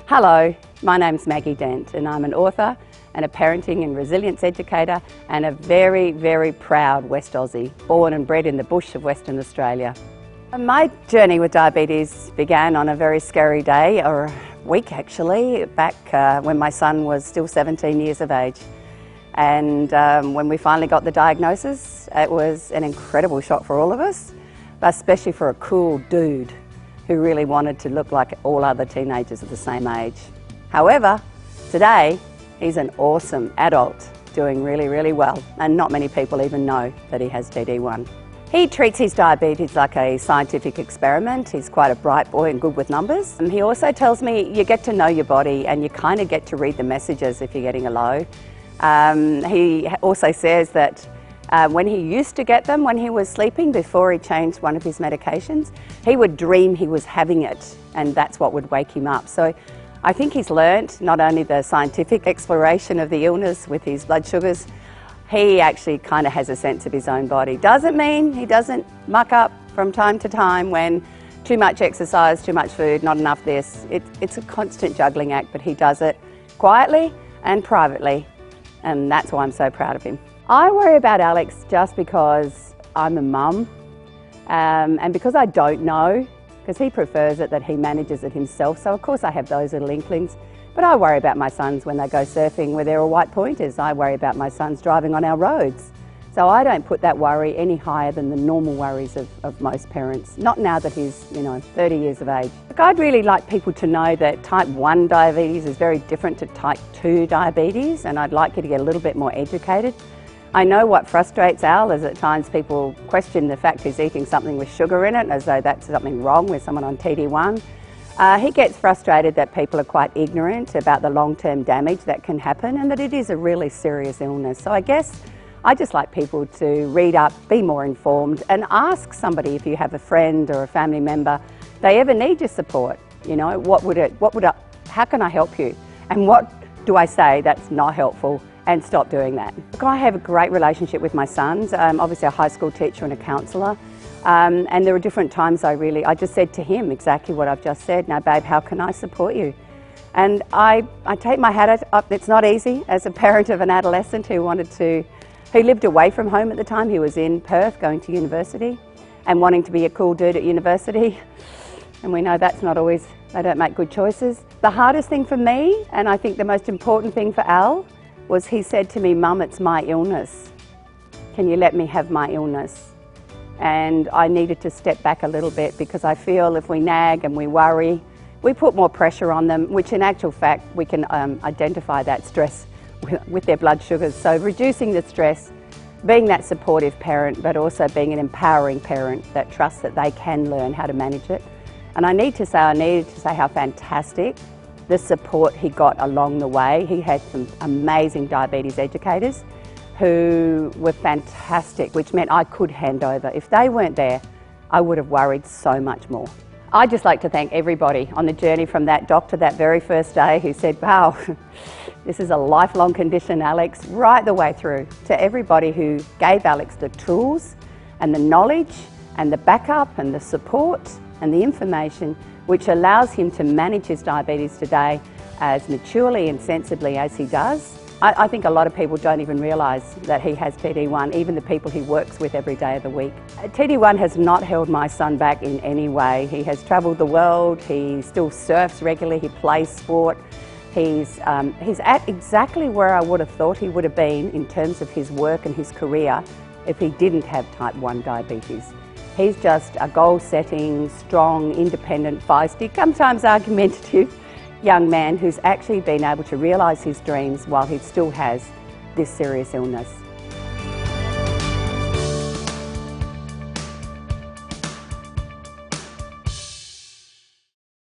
Hello, my name's Maggie Dent and I'm an author and a parenting and resilience educator and a very, very proud West Aussie, born and bred in the bush of Western Australia. My journey with diabetes began on a very scary day, or week actually, back when my son was still 17 years of age. And when we finally got the diagnosis, it was an incredible shock for all of us, but especially for a cool dude who really wanted to look like all other teenagers of the same age. However, today he's an awesome adult doing really, really well, and not many people even know that he has TD1. He treats his diabetes like a scientific experiment. He's quite a bright boy and good with numbers. And he also tells me you get to know your body and you kind of get to read the messages if you're getting a low. He also says that when he used to get them when he was sleeping before he changed one of his medications, he would dream he was having it, and that's what would wake him up. So I think he's learnt not only the scientific exploration of the illness with his blood sugars, he actually kind of has a sense of his own body. Doesn't mean he doesn't muck up from time to time when too much exercise, too much food, not enough this. It's a constant juggling act, but he does it quietly and privately, and that's why I'm so proud of him. I worry about Alex just because I'm a mum and because I don't know, because he prefers it that he manages it himself. So of course I have those little inklings, but I worry about my sons when they go surfing where there are white pointers. I worry about my sons driving on our roads. So I don't put that worry any higher than the normal worries of most parents, not now that he's 30 years of age. Look, I'd really like people to know that type 1 diabetes is very different to type 2 diabetes, and I'd like you to get a little bit more educated. I know what frustrates Al is at times people question the fact he's eating something with sugar in it, as though that's something wrong with someone on TD1. He gets frustrated that people are quite ignorant about the long-term damage that can happen and that it is a really serious illness. So I guess I just like people to read up, be more informed, and ask somebody if you have a friend or a family member, they ever need your support. How can I help you? And what do I say that's not helpful? And stop doing that. Look, I have a great relationship with my sons. Obviously a high school teacher and a counsellor. And there were different times I just said to him exactly what I've just said. Now babe, how can I support you? And I take my hat up. It's not easy as a parent of an adolescent who lived away from home at the time. He was in Perth going to university and wanting to be a cool dude at university. And we know that's not always, they don't make good choices. The hardest thing for me, and I think the most important thing for Al, was he said to me, Mum, it's my illness. Can you let me have my illness? And I needed to step back a little bit because I feel if we nag and we worry, we put more pressure on them, which in actual fact, we can identify that stress with their blood sugars. So reducing the stress, being that supportive parent, but also being an empowering parent that trusts that they can learn how to manage it. And I needed to say how fantastic the support he got along the way. He had some amazing diabetes educators who were fantastic, which meant I could hand over. If they weren't there, I would have worried so much more. I'd just like to thank everybody on the journey from that doctor that very first day who said, wow, this is a lifelong condition, Alex, right the way through to everybody who gave Alex the tools and the knowledge and the backup and the support and the information which allows him to manage his diabetes today as maturely and sensibly as he does. I think a lot of people don't even realise that he has TD1, even the people he works with every day of the week. TD1 has not held my son back in any way. He has travelled the world, he still surfs regularly, he plays sport. He's at exactly where I would have thought he would have been in terms of his work and his career if he didn't have type 1 diabetes. He's just a goal-setting, strong, independent, feisty, sometimes argumentative young man who's actually been able to realise his dreams while he still has this serious illness.